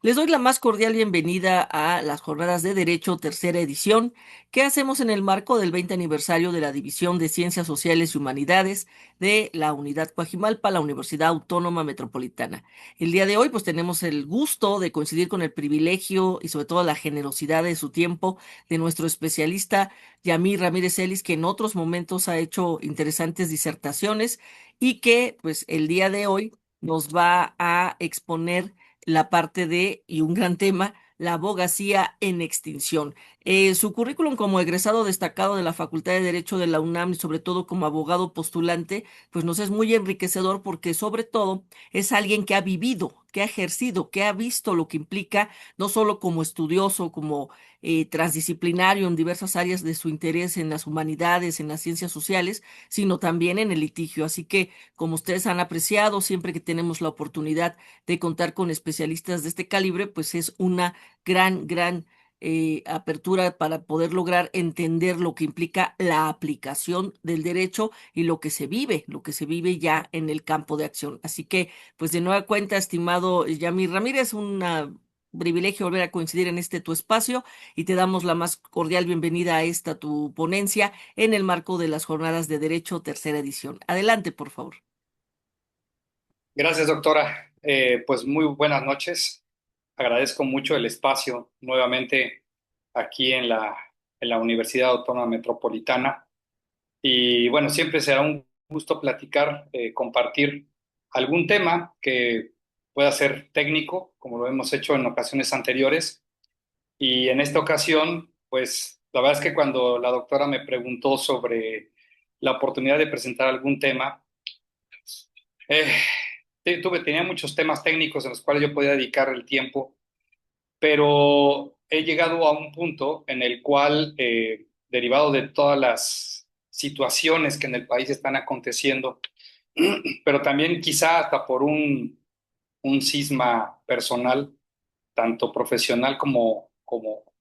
Les doy la más cordial bienvenida a las Jornadas de Derecho, tercera edición, que hacemos en el marco del 20 aniversario de la División de Ciencias Sociales y Humanidades de la Unidad Coajimalpa, la Universidad Autónoma Metropolitana. El día de hoy, pues tenemos el gusto de coincidir con el privilegio y sobre todo la generosidad de su tiempo de nuestro especialista Yamir Ramírez Ellis, que en otros momentos ha hecho interesantes disertaciones y que, pues, el día de hoy nos va a exponer la parte de, y un gran tema, la abogacía en extinción. Su currículum como egresado destacado de la Facultad de Derecho de la UNAM y sobre todo como abogado postulante, pues nos es muy enriquecedor porque sobre todo es alguien que ha vivido, que ha ejercido, que ha visto lo que implica, no solo como estudioso, como transdisciplinario en diversas áreas de su interés en las humanidades, en las ciencias sociales, sino también en el litigio. Así que, como ustedes han apreciado, siempre que tenemos la oportunidad de contar con especialistas de este calibre, pues es una gran apertura para poder lograr entender lo que implica la aplicación del derecho y lo que se vive ya en el campo de acción. Así que, pues de nueva cuenta, estimado Yamir Ramírez, un privilegio volver a coincidir en este tu espacio y te damos la más cordial bienvenida a esta tu ponencia en el marco de las Jornadas de Derecho, tercera edición. Adelante, por favor. Gracias, doctora. Pues muy buenas noches. Agradezco mucho el espacio nuevamente aquí en la Universidad Autónoma Metropolitana. Y bueno, siempre será un gusto platicar, compartir algún tema que pueda ser técnico, como lo hemos hecho en ocasiones anteriores. Y en esta ocasión, pues la verdad es que cuando la doctora me preguntó sobre la oportunidad de presentar algún tema, eh, tenía muchos temas técnicos en los cuales yo podía dedicar el tiempo, pero he llegado a un punto en el cual, derivado de todas las situaciones que en el país están aconteciendo, pero también quizá hasta por un cisma personal, tanto profesional como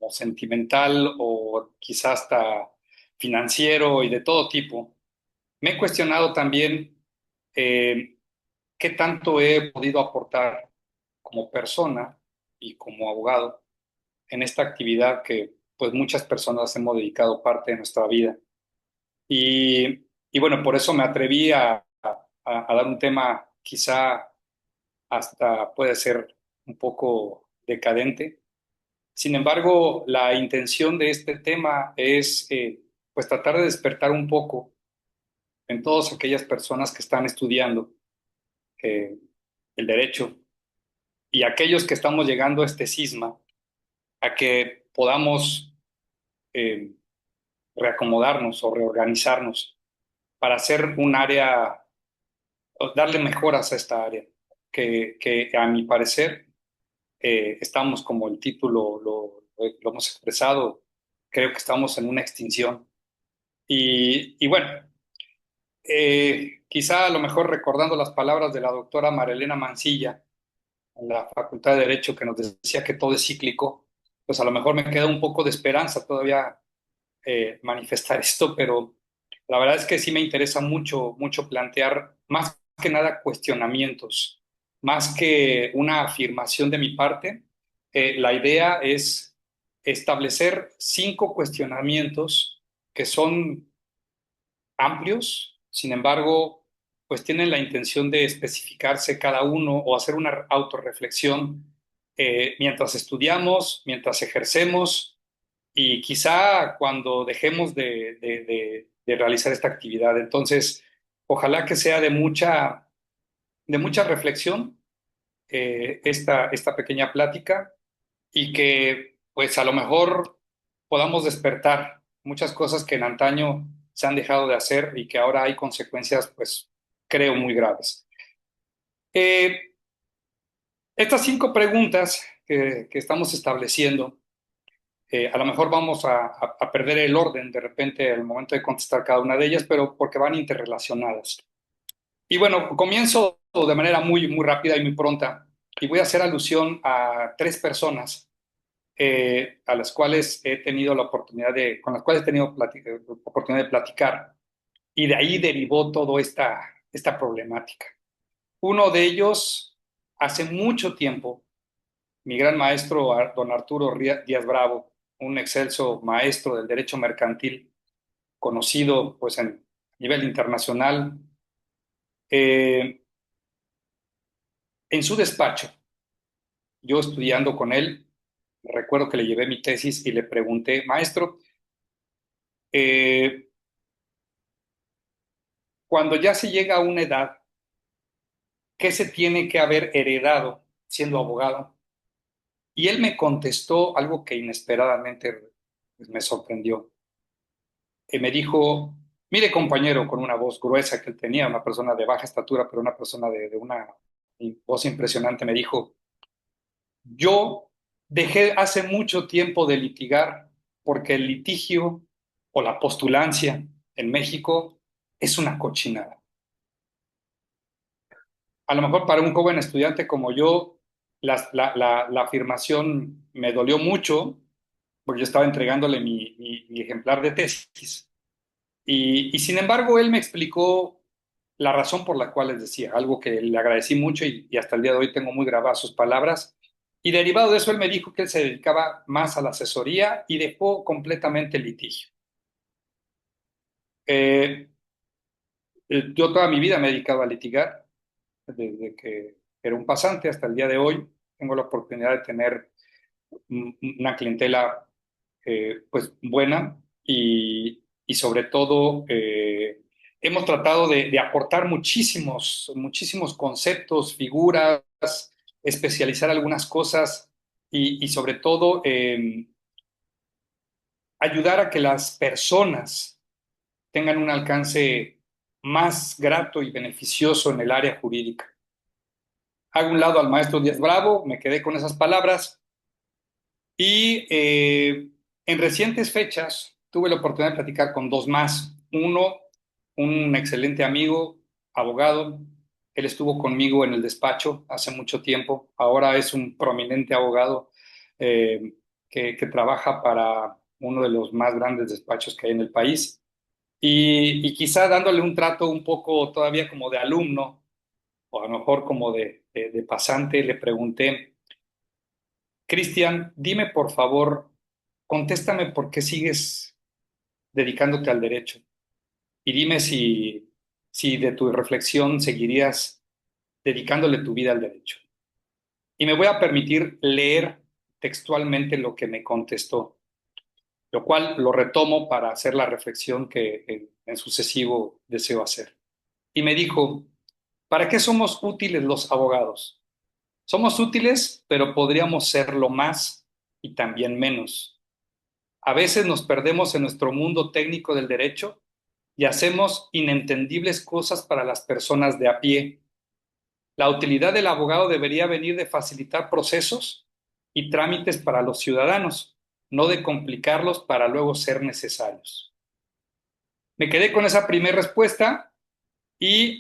sentimental o quizá hasta financiero y de todo tipo, me he cuestionado también eh, qué tanto he podido aportar como persona y como abogado en esta actividad que pues muchas personas hemos dedicado parte de nuestra vida. Y bueno, por eso me atreví a dar un tema quizá hasta puede ser un poco decadente. Sin embargo, la intención de este tema es pues tratar de despertar un poco en todas aquellas personas que están estudiando eh, el derecho y aquellos que estamos llegando a este cisma, a que podamos eh, reacomodarnos o reorganizarnos para hacer un área, o darle mejoras a esta área, que a mi parecer estamos, como el título lo hemos expresado, creo que estamos en una extinción. Y bueno, quizá a lo mejor recordando las palabras de la doctora Marilena Mancilla, en la Facultad de Derecho, que nos decía que todo es cíclico, pues a lo mejor me queda un poco de esperanza todavía manifestar esto, pero la verdad es que sí me interesa mucho plantear más que nada cuestionamientos, más que una afirmación de mi parte. La idea es establecer 5 cuestionamientos que son amplios, sin embargo, pues tienen la intención de especificarse cada uno o hacer una autorreflexión mientras estudiamos, mientras ejercemos y quizá cuando dejemos de realizar esta actividad. Entonces, ojalá que sea de mucha reflexión esta pequeña plática y que pues a lo mejor podamos despertar muchas cosas que en antaño se han dejado de hacer y que ahora hay consecuencias, pues creo, muy graves. Eh, Estas 5 preguntas que estamos estableciendo, a lo mejor vamos a perder el orden de repente al momento de contestar cada una de ellas, pero porque van interrelacionadas. Y bueno, comienzo de manera muy rápida y muy pronta y voy a hacer alusión a 3 personas a las cuales he tenido la oportunidad con las cuales he tenido oportunidad de platicar y de ahí derivó toda esta problemática. Uno de ellos, hace mucho tiempo, mi gran maestro, don Arturo Díaz Bravo, un excelso maestro del derecho mercantil, conocido pues a nivel internacional, eh, en su despacho, yo estudiando con él, recuerdo que le llevé mi tesis y le pregunté, maestro, eh, cuando ya se llega a una edad, ¿qué se tiene que haber heredado siendo abogado? Y él me contestó algo que inesperadamente pues, me sorprendió. Me dijo, mire compañero, con una voz gruesa que él tenía, una persona de baja estatura, pero una persona de una voz impresionante, me dijo, yo dejé hace mucho tiempo de litigar porque el litigio o la postulancia en México es una cochinada. A lo mejor para un joven estudiante como yo, la afirmación me dolió mucho porque yo estaba entregándole mi ejemplar de tesis. Y sin embargo, él me explicó la razón por la cual les decía, algo que le agradecí mucho y hasta el día de hoy tengo muy grabadas sus palabras. Y derivado de eso, él me dijo que él se dedicaba más a la asesoría y dejó completamente el litigio. Eh, yo toda mi vida me he dedicado a litigar, desde que era un pasante hasta el día de hoy. Tengo la oportunidad de tener una clientela pues buena y sobre todo hemos tratado de aportar muchísimos conceptos, figuras, especializar algunas cosas y sobre todo ayudar a que las personas tengan un alcance más grato y beneficioso en el área jurídica. Hago un lado al maestro Díaz Bravo, me quedé con esas palabras. Y en recientes fechas tuve la oportunidad de platicar con dos más. Uno, un excelente amigo, abogado. Él estuvo conmigo en el despacho hace mucho tiempo. Ahora es un prominente abogado que trabaja para uno de los más grandes despachos que hay en el país. Y quizá dándole un trato un poco todavía como de alumno, o a lo mejor como de pasante, le pregunté, Cristian, dime por favor, contéstame por qué sigues dedicándote al derecho y dime si de tu reflexión seguirías dedicándole tu vida al derecho. Y me voy a permitir leer textualmente lo que me contestó, lo cual lo retomo para hacer la reflexión que en sucesivo deseo hacer. Y me dijo, ¿para qué somos útiles los abogados? Somos útiles, pero podríamos serlo más y también menos. A veces nos perdemos en nuestro mundo técnico del derecho y hacemos inentendibles cosas para las personas de a pie. La utilidad del abogado debería venir de facilitar procesos y trámites para los ciudadanos, no de complicarlos para luego ser necesarios. Me quedé con esa primera respuesta y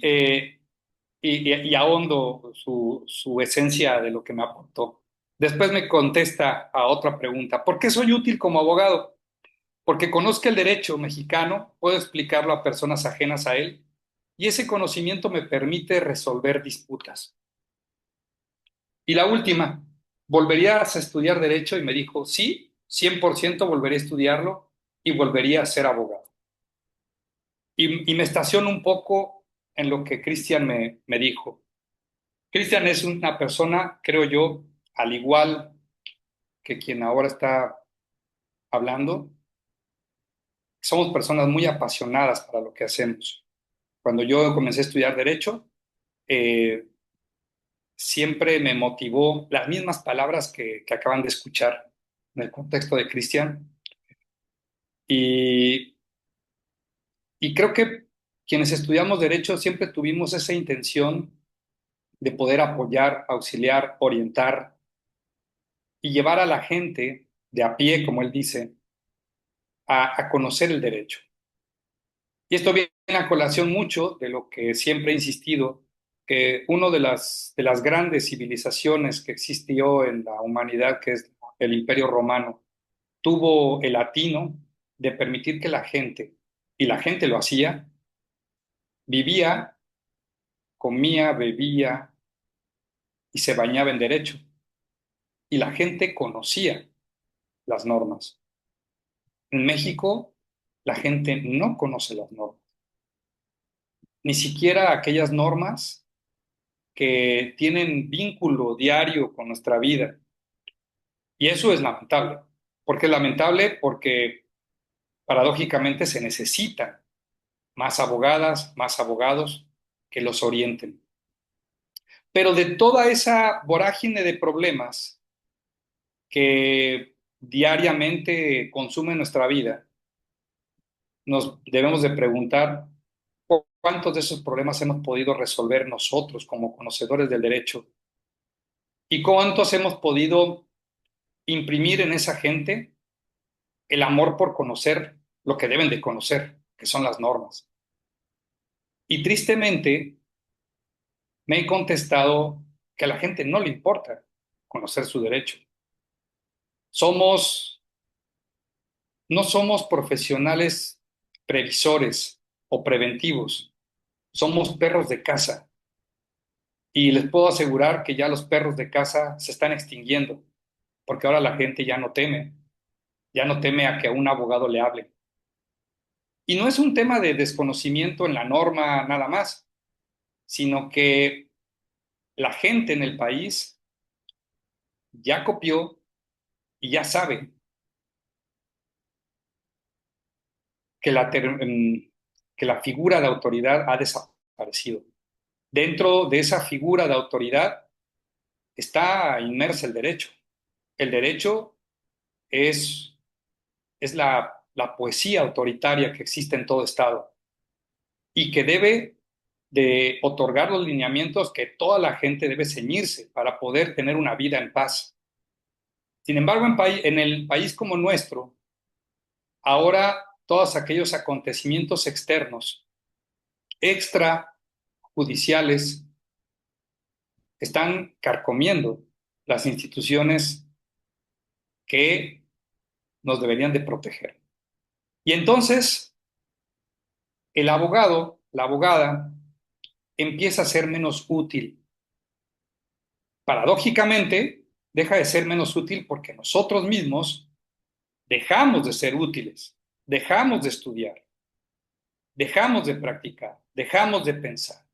ahondo su esencia de lo que me aportó. Después me contesta a otra pregunta. ¿Por qué soy útil como abogado? Porque conozca el derecho mexicano, puedo explicarlo a personas ajenas a él y ese conocimiento me permite resolver disputas. Y la última, ¿volverías a estudiar derecho? Y me dijo, sí, 100% volvería a estudiarlo y volvería a ser abogado. Y me estaciono un poco en lo que Cristian me dijo. Cristian es una persona, creo yo, al igual que quien ahora está hablando, somos personas muy apasionadas para lo que hacemos. Cuando yo comencé a estudiar derecho, eh, siempre me motivó las mismas palabras que acaban de escuchar en el contexto de Cristian. Y, y creo que quienes estudiamos derecho siempre tuvimos esa intención de poder apoyar, auxiliar, orientar y llevar a la gente de a pie, como él dice, a conocer el derecho. Y esto viene a colación mucho de lo que siempre he insistido, que una de las grandes civilizaciones que existió en la humanidad, que es el Imperio Romano, tuvo el atino de permitir que la gente, y la gente lo hacía, vivía, comía, bebía y se bañaba en derecho. y la gente conocía las normas. En México, la gente no conoce las normas, ni siquiera aquellas normas que tienen vínculo diario con nuestra vida. Y eso es lamentable. ¿Por qué es lamentable? Porque paradójicamente se necesitan más abogadas, más abogados que los orienten. Pero de toda esa vorágine de problemas que diariamente consume nuestra vida, nos debemos de preguntar cuántos de esos problemas hemos podido resolver nosotros como conocedores del derecho y cuántos hemos podido imprimir en esa gente el amor por conocer lo que deben de conocer, que son las normas. Y tristemente me he contestado que a la gente no le importa conocer su derecho. Somos, no somos profesionales previsores o preventivos, somos perros de caza. Y les puedo asegurar que ya los perros de caza se están extinguiendo, porque ahora la gente ya no teme a que a un abogado le hable. Y no es un tema de desconocimiento en la norma nada más, sino que la gente en el país ya copió y ya sabe que que la figura de autoridad ha desaparecido. Dentro de esa figura de autoridad está inmersa el derecho. El derecho es, es la poesía autoritaria que existe en todo Estado y que debe de otorgar los lineamientos que toda la gente debe ceñirse para poder tener una vida en paz. Sin embargo, en el país como nuestro, ahora todos aquellos acontecimientos externos, extrajudiciales, están carcomiendo las instituciones que nos deberían de proteger. Y entonces el abogado, la abogada, empieza a ser menos útil. Paradójicamente, deja de ser menos útil porque nosotros mismos dejamos de ser útiles, dejamos de estudiar, dejamos de practicar, dejamos de pensar,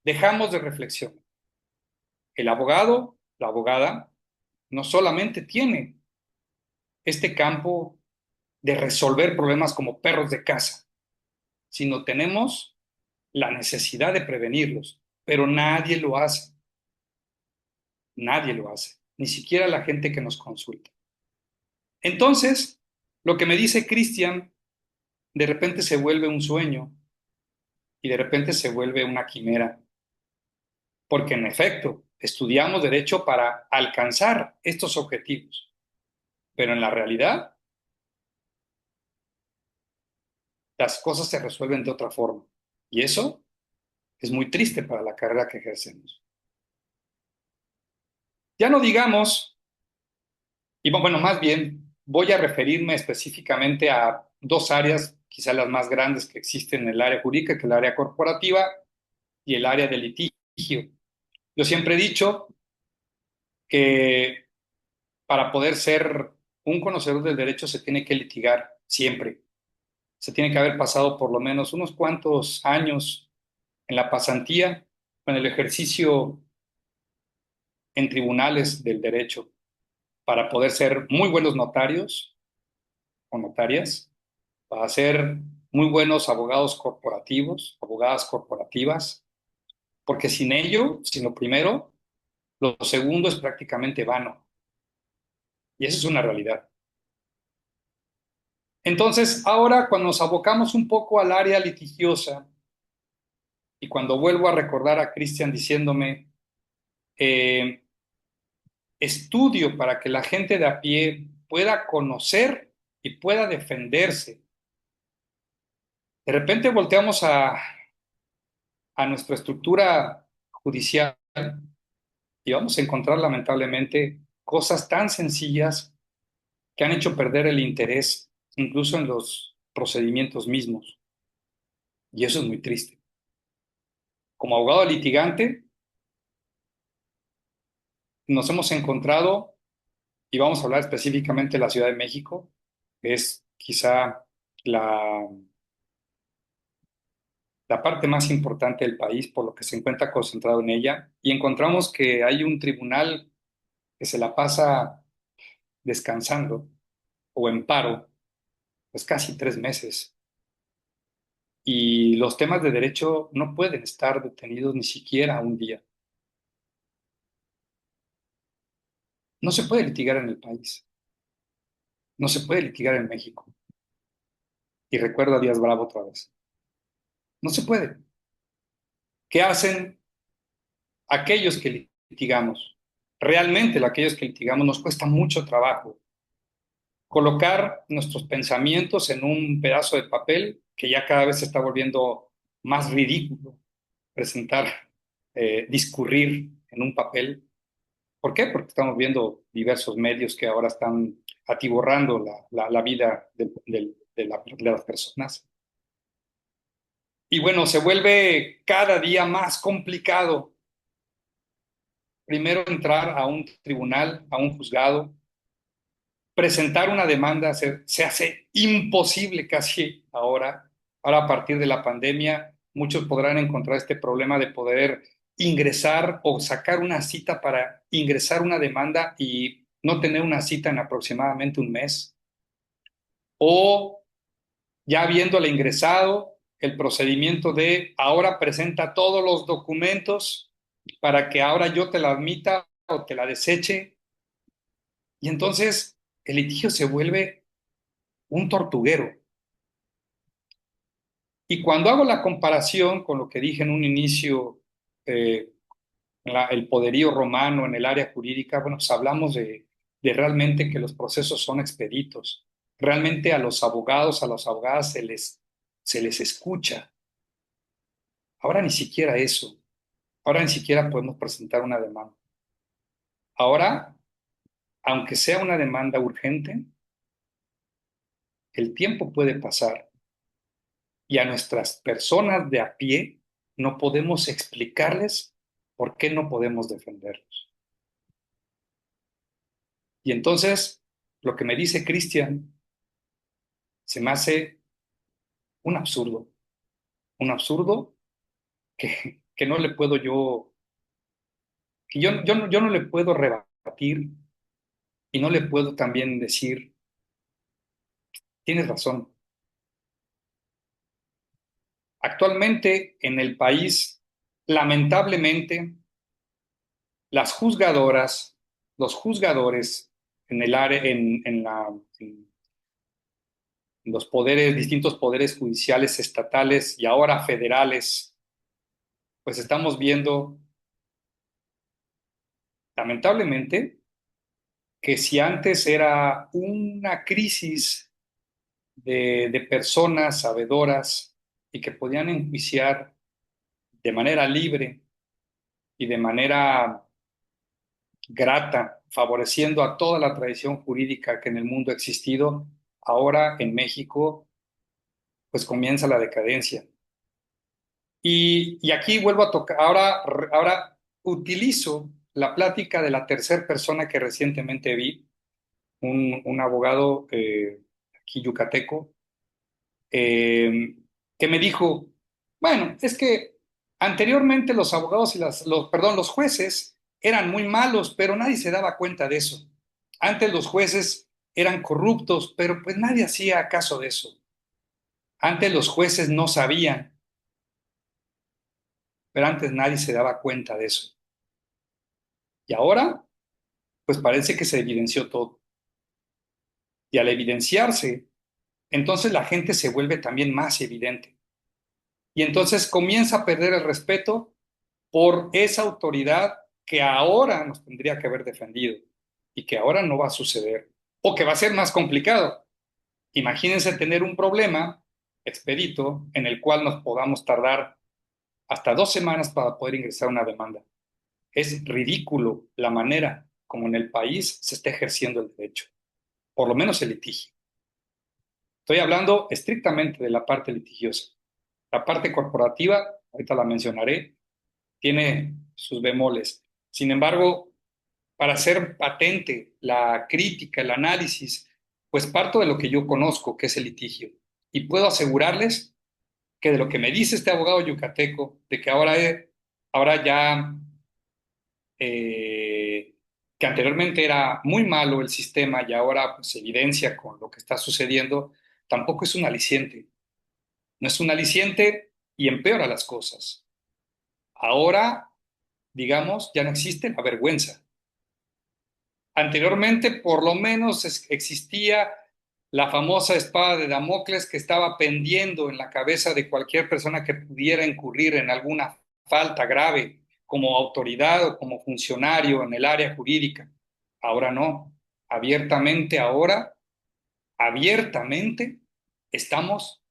dejamos de reflexionar. El abogado, la abogada, no solamente tiene este campo de resolver problemas como perros de caza, sino tenemos la necesidad de prevenirlos, pero nadie lo hace, nadie lo hace, ni siquiera la gente que nos consulta. Entonces, lo que me dice Cristian de repente se vuelve un sueño y de repente se vuelve una quimera, porque en efecto, estudiamos derecho para alcanzar estos objetivos, pero en la realidad las cosas se resuelven de otra forma y eso es muy triste para la carrera que ejercemos. Ya no digamos, y bueno, más bien voy a referirme específicamente a dos áreas, quizás las más grandes que existen en el área jurídica, que es el área corporativa y el área de litigio. Yo siempre he dicho que para poder ser un conocedor del derecho se tiene que litigar siempre. Se tiene que haber pasado por lo menos unos cuantos años en la pasantía, en el ejercicio en tribunales del derecho, para poder ser muy buenos notarios o notarias, para ser muy buenos abogados corporativos, abogadas corporativas, porque sin ello, sin lo primero, lo segundo es prácticamente vano. Y eso es una realidad. Entonces, ahora cuando nos abocamos un poco al área litigiosa y cuando vuelvo a recordar a Cristian diciéndome, eh, estudio para que la gente de a pie pueda conocer y pueda defenderse, de repente volteamos a nuestra estructura judicial y vamos a encontrar lamentablemente cosas tan sencillas que han hecho perder el interés incluso en los procedimientos mismos. Y eso es muy triste. Como abogado litigante, nos hemos encontrado y vamos a hablar específicamente de la Ciudad de México, que es quizá la, la parte más importante del país, por lo que se encuentra concentrado en ella, y encontramos que hay un tribunal que se la pasa descansando o en paro, pues casi 3 meses. Y los temas de derecho no pueden estar detenidos ni siquiera un día. No se puede litigar en el país, no se puede litigar en México. Y recuerdo a Díaz Bravo otra vez. No se puede. ¿Qué hacen aquellos que litigamos? Realmente aquellos que litigamos nos cuesta mucho trabajo colocar nuestros pensamientos en un pedazo de papel que ya cada vez se está volviendo más ridículo presentar, discurrir en un papel. ¿Por qué? Porque estamos viendo diversos medios que ahora están atiborrando la vida de las personas. Y bueno, se vuelve cada día más complicado primero entrar a un tribunal, a un juzgado, presentar una demanda se hace imposible casi ahora. Ahora, a partir de la pandemia, muchos podrán encontrar este problema de poder ingresar o sacar una cita para ingresar una demanda y no tener una cita en aproximadamente un mes. O ya habiéndola ingresado, el procedimiento de ahora presenta todos los documentos para que ahora yo te la admita o te la deseche. Y entonces el litigio se vuelve un tortuguero. Y cuando hago la comparación con lo que dije en un inicio, eh, el poderío romano en el área jurídica, bueno, pues hablamos de realmente que los procesos son expeditos. Realmente a los abogados, a las abogadas se les escucha. Ahora ni siquiera eso. Ahora ni siquiera podemos presentar una demanda. Ahora, aunque sea una demanda urgente, el tiempo puede pasar y a nuestras personas de a pie no podemos explicarles por qué no podemos defenderlos. Y entonces, lo que me dice Cristian se me hace un absurdo que no le puedo yo, que yo no le puedo rebatir y no le puedo también decir, tienes razón. Actualmente en el país, lamentablemente, las juzgadoras, los juzgadores en el área, en los poderes, distintos poderes judiciales estatales y ahora federales, pues estamos viendo, lamentablemente, que si antes era una crisis de personas sabedoras y que podían enjuiciar de manera libre y de manera grata, favoreciendo a toda la tradición jurídica que en el mundo ha existido, ahora en México, pues comienza la decadencia. Y aquí vuelvo a tocar, ahora utilizo la plática de la tercera persona que recientemente vi, un abogado aquí yucateco, eh, que me dijo, bueno, es que anteriormente los abogados y perdón, los jueces eran muy malos, pero nadie se daba cuenta de eso. Antes los jueces eran corruptos, pero pues nadie hacía caso de eso. Antes los jueces no sabían, pero antes nadie se daba cuenta de eso. Y ahora, pues parece que se evidenció todo. Y al evidenciarse, entonces la gente se vuelve también más evidente. Y entonces comienza a perder el respeto por esa autoridad que ahora nos tendría que haber defendido y que ahora no va a suceder o que va a ser más complicado. Imagínense tener un problema expedito en el cual nos podamos tardar hasta 2 semanas para poder ingresar una demanda. Es ridículo la manera como en el país se está ejerciendo el derecho, por lo menos el litigio. Estoy hablando estrictamente de la parte litigiosa. La parte corporativa, ahorita la mencionaré, tiene sus bemoles. Sin embargo, para hacer patente la crítica, el análisis, pues parto de lo que yo conozco, que es el litigio. Y puedo asegurarles que de lo que me dice este abogado yucateco, de que ahora ya, eh, que anteriormente era muy malo el sistema y ahora pues, se evidencia con lo que está sucediendo, tampoco es un aliciente. No es un aliciente y empeora las cosas. Ahora, digamos, ya no existe la vergüenza. Anteriormente, por lo menos, existía la famosa espada de Damocles que estaba pendiendo en la cabeza de cualquier persona que pudiera incurrir en alguna falta grave como autoridad o como funcionario en el área jurídica. Ahora no. Abiertamente, estamos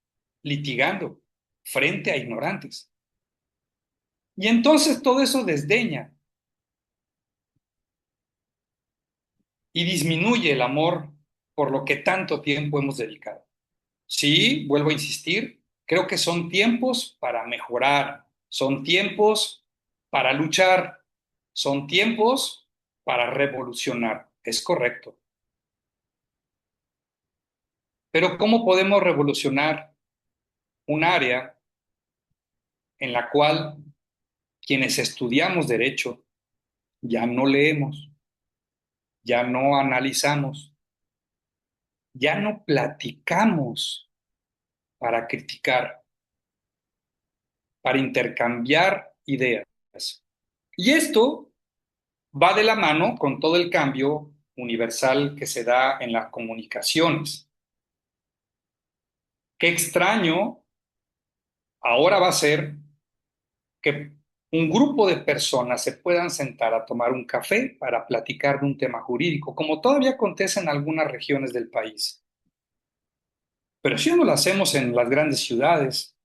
litigando frente a ignorantes. Y entonces todo eso desdeña y disminuye el amor por lo que tanto tiempo hemos dedicado. Sí, vuelvo a insistir, creo que son tiempos para mejorar, son tiempos para luchar, son tiempos para revolucionar. Es correcto. Pero ¿cómo podemos revolucionar un área en la cual quienes estudiamos derecho ya no leemos, ya no analizamos, ya no platicamos para criticar, para intercambiar ideas? Y esto va de la mano con todo el cambio universal que se da en las comunicaciones. Qué extraño ahora va a ser que un grupo de personas se puedan sentar a tomar un café para platicar de un tema jurídico, como todavía acontece en algunas regiones del país. Pero si no lo hacemos en las grandes ciudades,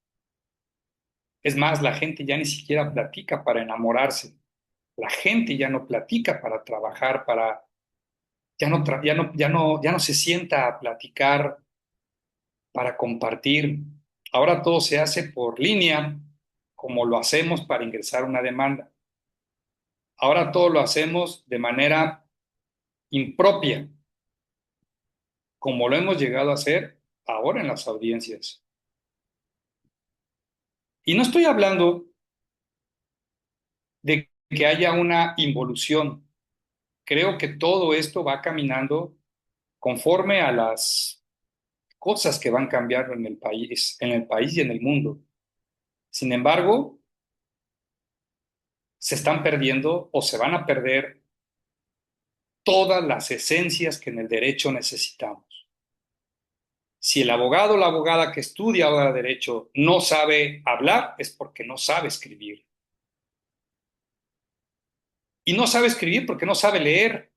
es más, la gente ya ni siquiera platica para enamorarse. La gente ya no platica para trabajar, ya no se sienta a platicar para compartir. Ahora todo se hace por línea, como lo hacemos para ingresar una demanda. Ahora todo lo hacemos de manera impropia, como lo hemos llegado a hacer ahora en las audiencias. Y no estoy hablando de que haya una involución. Creo que todo esto va caminando conforme a las cosas que van cambiando en el país y en el mundo. Sin embargo, se están perdiendo o se van a perder todas las esencias que en el derecho necesitamos. Si el abogado o la abogada que estudia ahora derecho no sabe hablar, es porque no sabe escribir. Y no sabe escribir porque no sabe leer,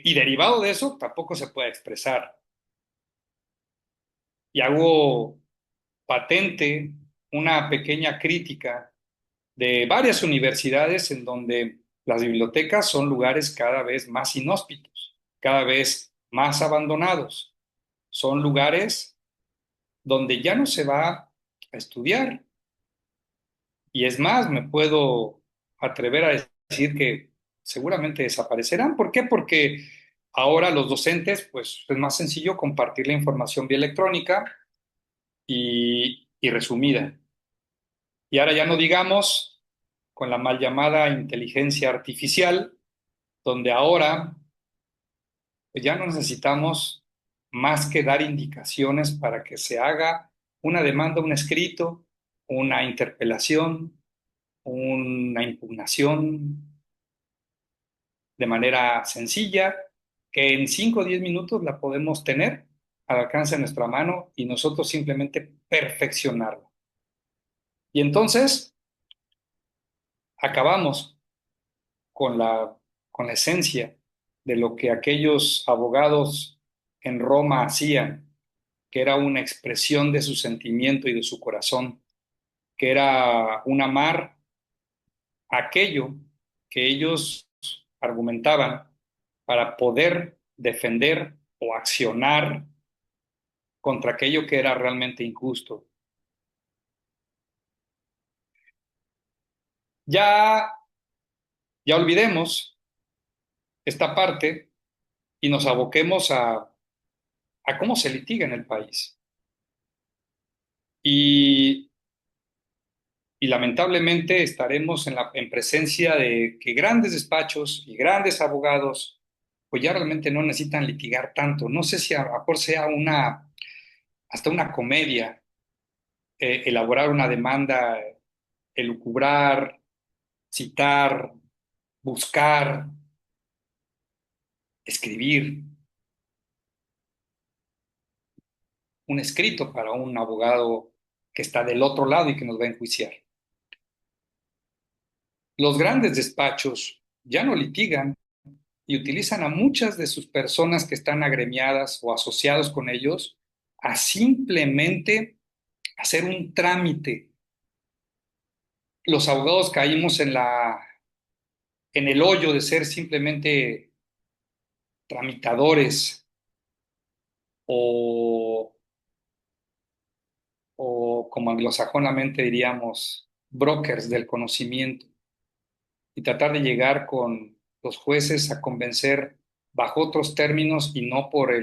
y derivado de eso tampoco se puede expresar. Y hago patente una pequeña crítica de varias universidades en donde las bibliotecas son lugares cada vez más inhóspitos, cada vez más abandonados. Son lugares donde ya no se va a estudiar. Y es más, me puedo atrever a decir que seguramente desaparecerán. ¿Por qué? Porque ahora los docentes, pues es más sencillo compartir la información vía electrónica y resumida. Y ahora ya no digamos con la mal llamada inteligencia artificial, donde ahora pues ya no necesitamos más que dar indicaciones para que se haga una demanda, un escrito, una interpelación, una impugnación de manera sencilla, que en 5 o 10 minutos la podemos tener al alcance de nuestra mano y nosotros simplemente perfeccionarla. Y entonces acabamos con con la esencia de lo que aquellos abogados en Roma hacían, que era una expresión de su sentimiento y de su corazón, que era un amar aquello que ellos argumentaban para poder defender o accionar contra aquello que era realmente injusto. Ya, ya olvidemos esta parte y nos aboquemos a cómo se litiga en el país. Y, y lamentablemente estaremos en presencia de que grandes despachos y grandes abogados pues ya realmente no necesitan litigar tanto. No sé si a lo mejor sea hasta una comedia, elaborar una demanda, elucubrar, citar, buscar, escribir un escrito para un abogado que está del otro lado y que nos va a enjuiciar. Los grandes despachos ya no litigan y utilizan a muchas de sus personas que están agremiadas o asociados con ellos a simplemente hacer un trámite. Los abogados caímos en el hoyo de ser simplemente tramitadores o, o como anglosajonamente diríamos, brokers del conocimiento y tratar de llegar con los jueces a convencer bajo otros términos y no por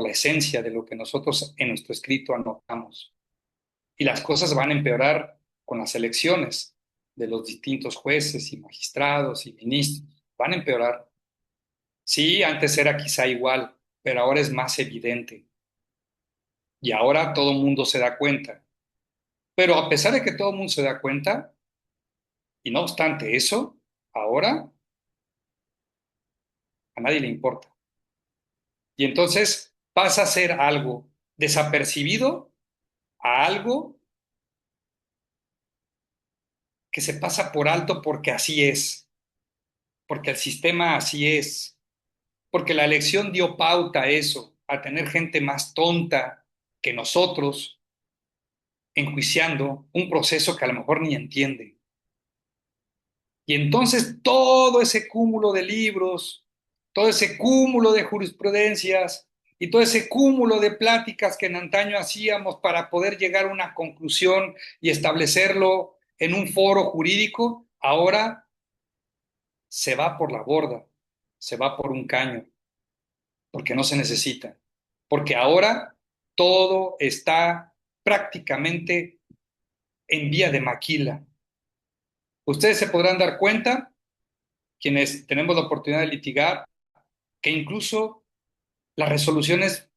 la esencia de lo que nosotros en nuestro escrito anotamos. Y las cosas van a empeorar con las elecciones de los distintos jueces y magistrados y ministros. Van a empeorar. Sí, antes era quizá igual, pero ahora es más evidente. Y ahora todo el mundo se da cuenta. Pero a pesar de que todo el mundo se da cuenta, y no obstante eso, ahora a nadie le importa. Y entonces pasa a ser algo desapercibido a algo que se pasa por alto porque así es, porque el sistema así es, porque la elección dio pauta a eso, a tener gente más tonta que nosotros enjuiciando un proceso que a lo mejor ni entiende. Y entonces todo ese cúmulo de libros, todo ese cúmulo de jurisprudencias y todo ese cúmulo de pláticas que en antaño hacíamos para poder llegar a una conclusión y establecerlo en un foro jurídico, ahora se va por la borda, se va por un caño, porque no se necesita. Porque ahora todo está prácticamente en vía de maquila. Ustedes se podrán dar cuenta, quienes tenemos la oportunidad de litigar, que incluso las resoluciones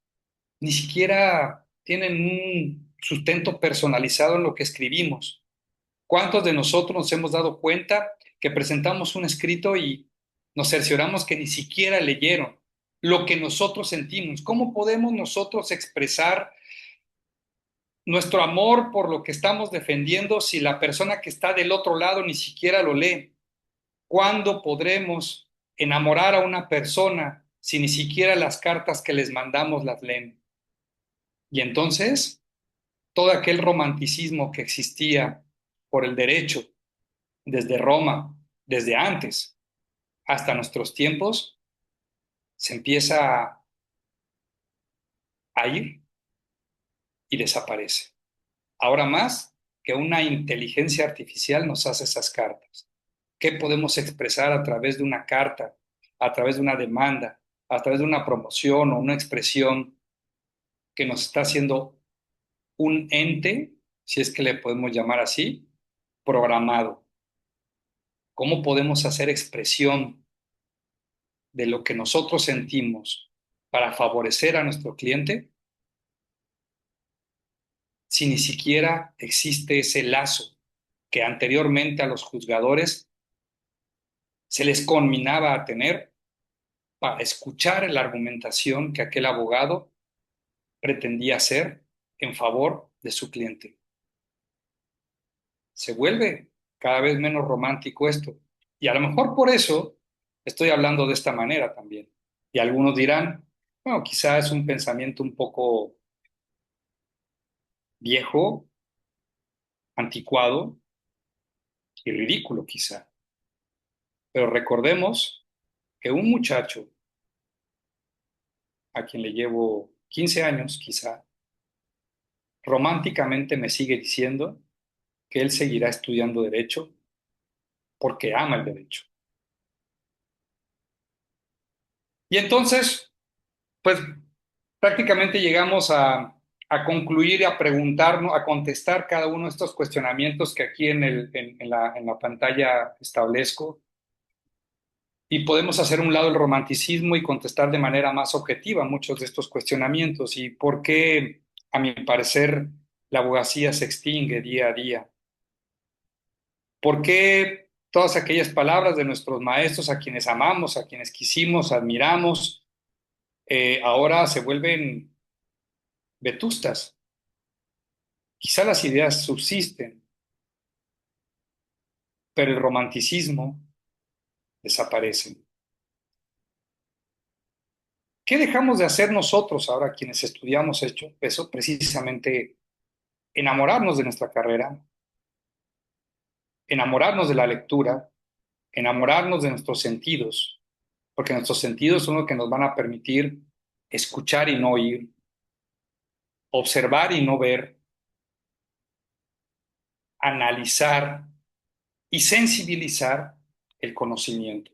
ni siquiera tienen un sustento personalizado en lo que escribimos. ¿Cuántos de nosotros nos hemos dado cuenta que presentamos un escrito y nos cercioramos que ni siquiera leyeron lo que nosotros sentimos? ¿Cómo podemos nosotros expresar nuestro amor por lo que estamos defendiendo si la persona que está del otro lado ni siquiera lo lee? ¿Cuándo podremos enamorar a una persona si ni siquiera las cartas que les mandamos las leen? Y entonces, todo aquel romanticismo que existía por el derecho desde Roma, desde antes hasta nuestros tiempos, se empieza a ir y desaparece. Ahora más que una inteligencia artificial nos hace esas cartas. ¿Qué podemos expresar a través de una carta, a través de una demanda, a través de una promoción o una expresión que nos está haciendo un ente, si es que le podemos llamar así, programado? ¿Cómo podemos hacer expresión de lo que nosotros sentimos para favorecer a nuestro cliente si ni siquiera existe ese lazo que anteriormente a los juzgadores se les conminaba a tener para escuchar la argumentación que aquel abogado pretendía hacer en favor de su cliente? Se vuelve cada vez menos romántico esto. Y a lo mejor por eso estoy hablando de esta manera también. Y algunos dirán, bueno, quizá es un pensamiento un poco viejo, anticuado y ridículo quizá. Pero recordemos que un muchacho a quien le llevo 15 años quizá, románticamente me sigue diciendo que él seguirá estudiando derecho porque ama el derecho. Y entonces, pues prácticamente llegamos a concluir y a preguntarnos, a contestar cada uno de estos cuestionamientos que aquí en la pantalla establezco. Y podemos hacer a un lado el romanticismo y contestar de manera más objetiva muchos de estos cuestionamientos. ¿Y por qué, a mi parecer, la abogacía se extingue día a día? ¿Por qué todas aquellas palabras de nuestros maestros, a quienes amamos, a quienes quisimos, admiramos, ahora se vuelven vetustas? Quizá las ideas subsisten, pero el romanticismo desaparece. ¿Qué dejamos de hacer nosotros ahora quienes estudiamos eso? Precisamente enamorarnos de nuestra carrera, enamorarnos de la lectura, enamorarnos de nuestros sentidos, porque nuestros sentidos son los que nos van a permitir escuchar y no oír, observar y no ver, analizar y sensibilizar el conocimiento.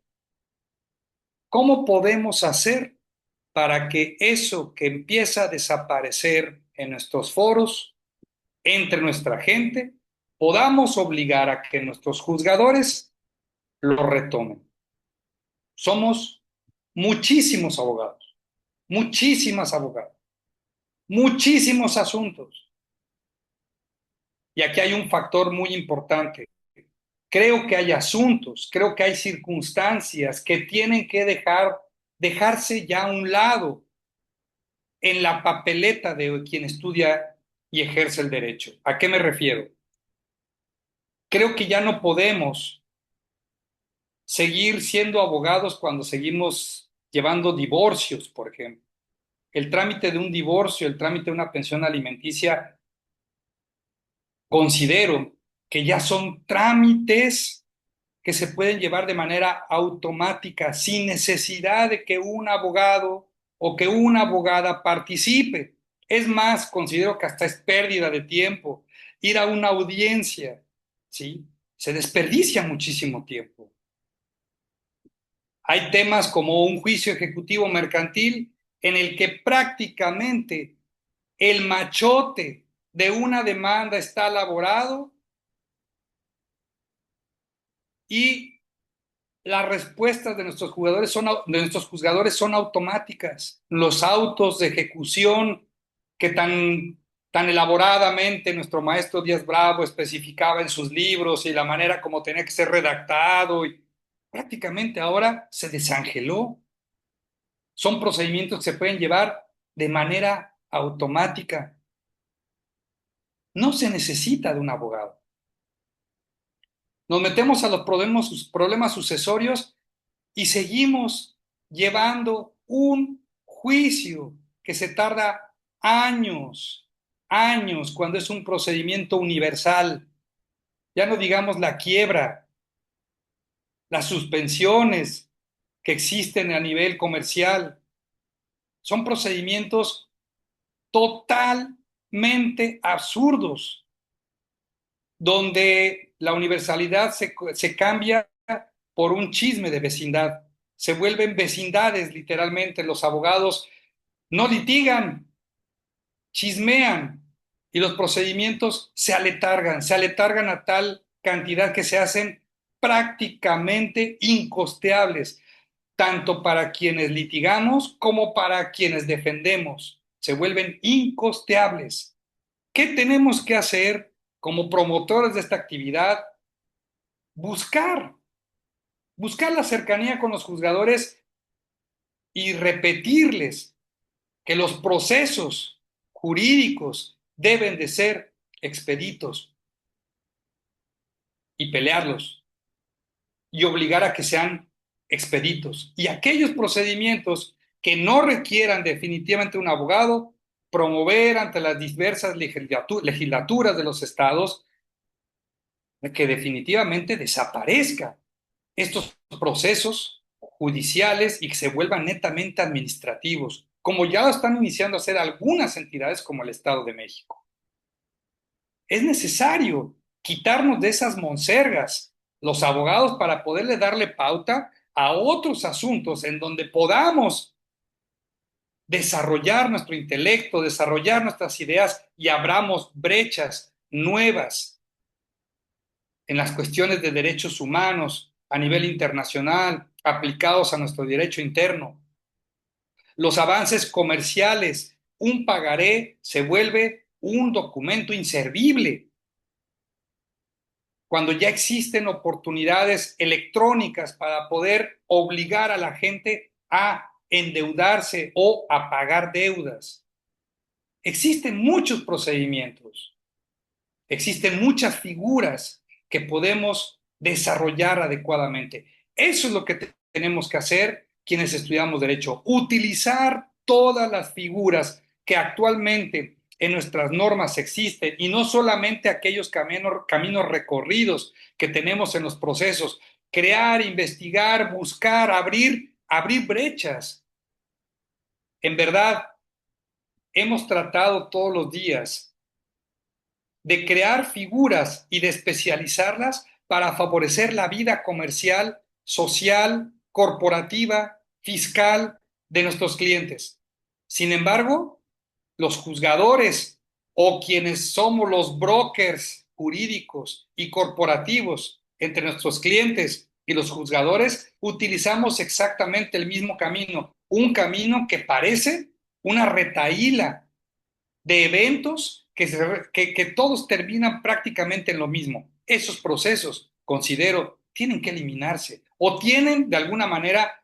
¿Cómo podemos hacer para que eso que empieza a desaparecer en nuestros foros, entre nuestra gente, podamos obligar a que nuestros juzgadores lo retomen? Somos muchísimos abogados, muchísimas abogadas, muchísimos asuntos. Y aquí hay un factor muy importante. Creo que hay asuntos, creo que hay circunstancias que tienen que dejarse ya a un lado en la papeleta de quien estudia y ejerce el derecho. ¿A qué me refiero? Creo que ya no podemos seguir siendo abogados cuando seguimos llevando divorcios, por ejemplo. El trámite de un divorcio, el trámite de una pensión alimenticia, considero que ya son trámites que se pueden llevar de manera automática, sin necesidad de que un abogado o que una abogada participe. Es más, considero que hasta es pérdida de tiempo ir a una audiencia, ¿sí? Se desperdicia muchísimo tiempo. Hay temas como un juicio ejecutivo mercantil en el que prácticamente el machote de una demanda está elaborado y las respuestas de de nuestros juzgadores son automáticas. Los autos de ejecución que tan elaboradamente nuestro maestro Díaz Bravo especificaba en sus libros y la manera como tenía que ser redactado, y prácticamente ahora se desangeló. Son procedimientos que se pueden llevar de manera automática. No se necesita de un abogado. Nos metemos a los problemas sucesorios y seguimos llevando un juicio que se tarda años, años, cuando es un procedimiento universal. Ya no digamos la quiebra, las suspensiones que existen a nivel comercial. Son procedimientos totalmente absurdos, donde la universalidad se cambia por un chisme de vecindad. Se vuelven vecindades, literalmente. Los abogados no litigan, chismean y los procedimientos se aletargan a tal cantidad que se hacen prácticamente incosteables, tanto para quienes litigamos como para quienes defendemos. Se vuelven incosteables. ¿Qué tenemos que hacer como promotores de esta actividad? Buscar, buscar la cercanía con los juzgadores y repetirles que los procesos jurídicos deben de ser expeditos y pelearlos y obligar a que sean expeditos. Y aquellos procedimientos que no requieran definitivamente un abogado, promover ante las diversas legislaturas de los estados que definitivamente desaparezcan estos procesos judiciales y que se vuelvan netamente administrativos, como ya lo están iniciando a hacer algunas entidades como el Estado de México. Es necesario quitarnos de esas monsergas los abogados para poderle darle pauta a otros asuntos en donde podamos desarrollar nuestro intelecto, desarrollar nuestras ideas y abramos brechas nuevas en las cuestiones de derechos humanos a nivel internacional, aplicados a nuestro derecho interno. Los avances comerciales, un pagaré se vuelve un documento inservible cuando ya existen oportunidades electrónicas para poder obligar a la gente a endeudarse o a pagar deudas. Existen muchos procedimientos, existen muchas figuras que podemos desarrollar adecuadamente. Eso es lo que tenemos que hacer quienes estudiamos derecho, utilizar todas las figuras que actualmente en nuestras normas existen y no solamente aquellos caminos recorridos que tenemos en los procesos, crear, investigar, buscar, abrir brechas. En verdad, hemos tratado todos los días de crear figuras y de especializarlas para favorecer la vida comercial, social, corporativa, fiscal de nuestros clientes. Sin embargo, los juzgadores o quienes somos los brokers jurídicos y corporativos entre nuestros clientes y los juzgadores, utilizamos exactamente el mismo camino, un camino que parece una retahíla de eventos que todos terminan prácticamente en lo mismo. Esos procesos, considero, tienen que eliminarse o tienen de alguna manera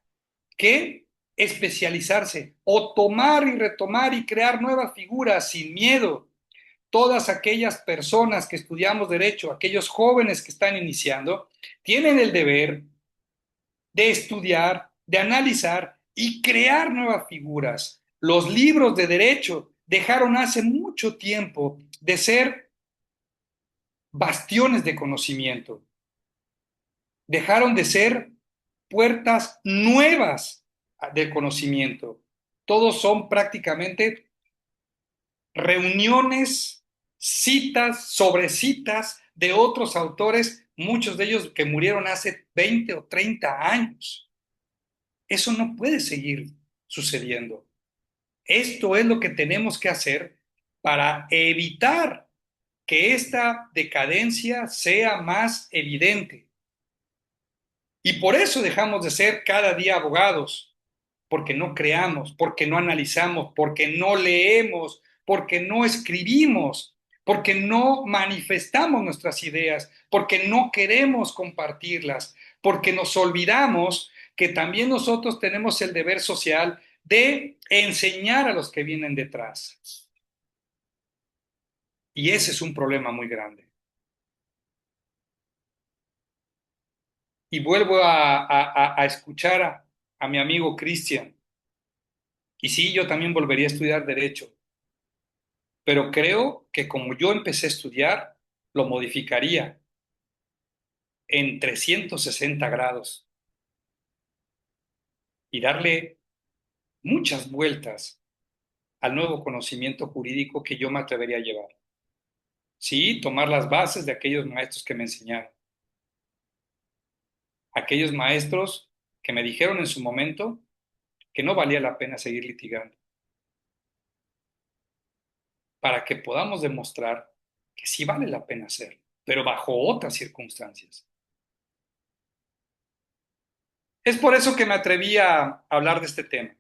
que especializarse o tomar y retomar y crear nuevas figuras sin miedo. Todas aquellas personas que estudiamos derecho, aquellos jóvenes que están iniciando, tienen el deber de estudiar, de analizar y crear nuevas figuras. Los libros de derecho dejaron hace mucho tiempo de ser bastiones de conocimiento, dejaron de ser puertas nuevas del conocimiento. Todos son prácticamente reuniones, citas sobre citas de otros autores, muchos de ellos que murieron hace 20 o 30 años. Eso no puede seguir sucediendo. Esto es lo que tenemos que hacer para evitar que esta decadencia sea más evidente. Y por eso dejamos de ser cada día abogados, porque no creamos, porque no analizamos, porque no leemos, porque no escribimos, porque no manifestamos nuestras ideas, porque no queremos compartirlas, porque nos olvidamos que también nosotros tenemos el deber social de enseñar a los que vienen detrás. Y ese es un problema muy grande. Y vuelvo a escuchar a mi amigo Cristian. Y sí, yo también volvería a estudiar derecho, pero creo que como yo empecé a estudiar, lo modificaría en 360 grados y darle muchas vueltas al nuevo conocimiento jurídico que yo me atrevería a llevar. Sí, tomar las bases de aquellos maestros que me enseñaron, aquellos maestros que me dijeron en su momento que no valía la pena seguir litigando, para que podamos demostrar que sí vale la pena hacerlo, pero bajo otras circunstancias. Es por eso que me atreví a hablar de este tema.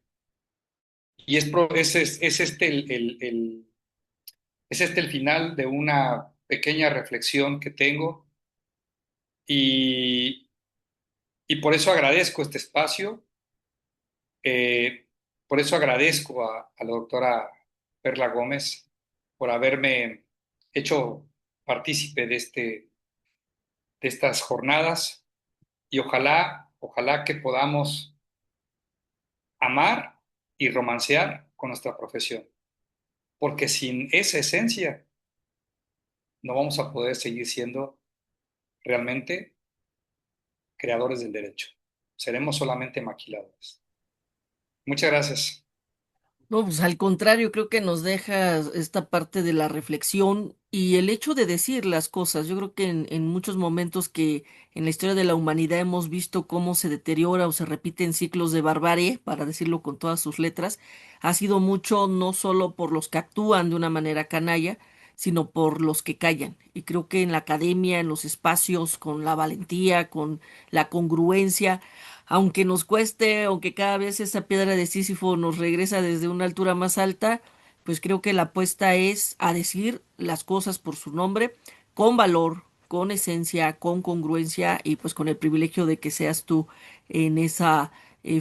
Y es este el final de una pequeña reflexión que tengo y, y por eso agradezco este espacio, por eso agradezco a la doctora Perla Gómez por haberme hecho partícipe de estas jornadas y ojalá que podamos amar y romancear con nuestra profesión, porque sin esa esencia no vamos a poder seguir siendo realmente creadores del derecho. Seremos solamente maquiladores. Muchas gracias. No, pues al contrario, creo que nos deja esta parte de la reflexión y el hecho de decir las cosas. Yo creo que en muchos momentos que en la historia de la humanidad hemos visto cómo se deteriora o se repiten ciclos de barbarie, para decirlo con todas sus letras, ha sido mucho no solo por los que actúan de una manera canalla, sino por los que callan. Y creo que en la academia, en los espacios, con la valentía, con la congruencia, aunque nos cueste, aunque cada vez esa piedra de Sísifo nos regresa desde una altura más alta, pues creo que la apuesta es a decir las cosas por su nombre, con valor, con esencia, con congruencia y pues con el privilegio de que seas tú en esa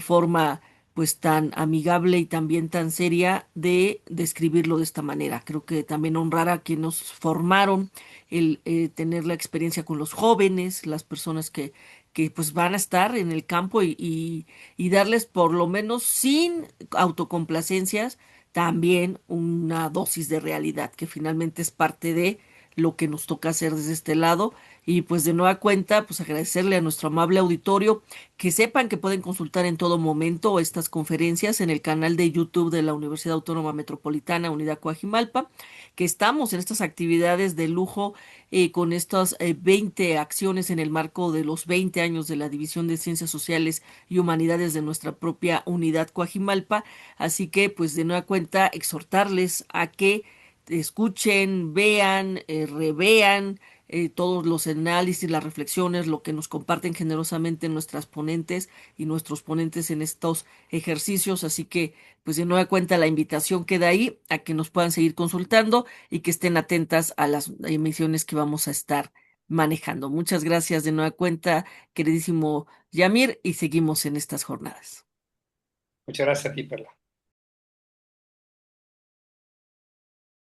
forma pues tan amigable y también tan seria de describirlo de esta manera. Creo que también honrar a quienes nos formaron, el tener la experiencia con los jóvenes, las personas que pues van a estar en el campo y darles por lo menos sin autocomplacencias también una dosis de realidad que finalmente es parte de lo que nos toca hacer desde este lado y pues de nueva cuenta pues agradecerle a nuestro amable auditorio que sepan que pueden consultar en todo momento estas conferencias en el canal de YouTube de la Universidad Autónoma Metropolitana Unidad Coajimalpa, que estamos en estas actividades de lujo con estas 20 acciones en el marco de los 20 años de la División de Ciencias Sociales y Humanidades de nuestra propia unidad Coajimalpa. Así que, pues de nueva cuenta, exhortarles a que escuchen, vean, revean todos los análisis, las reflexiones, lo que nos comparten generosamente nuestras ponentes y nuestros ponentes en estos ejercicios. Así que, pues de nueva cuenta, la invitación queda ahí a que nos puedan seguir consultando y que estén atentas a las emisiones que vamos a estar manejando. Muchas gracias de nueva cuenta, queridísimo Yamir, y seguimos en estas jornadas. Muchas gracias a ti, Perla.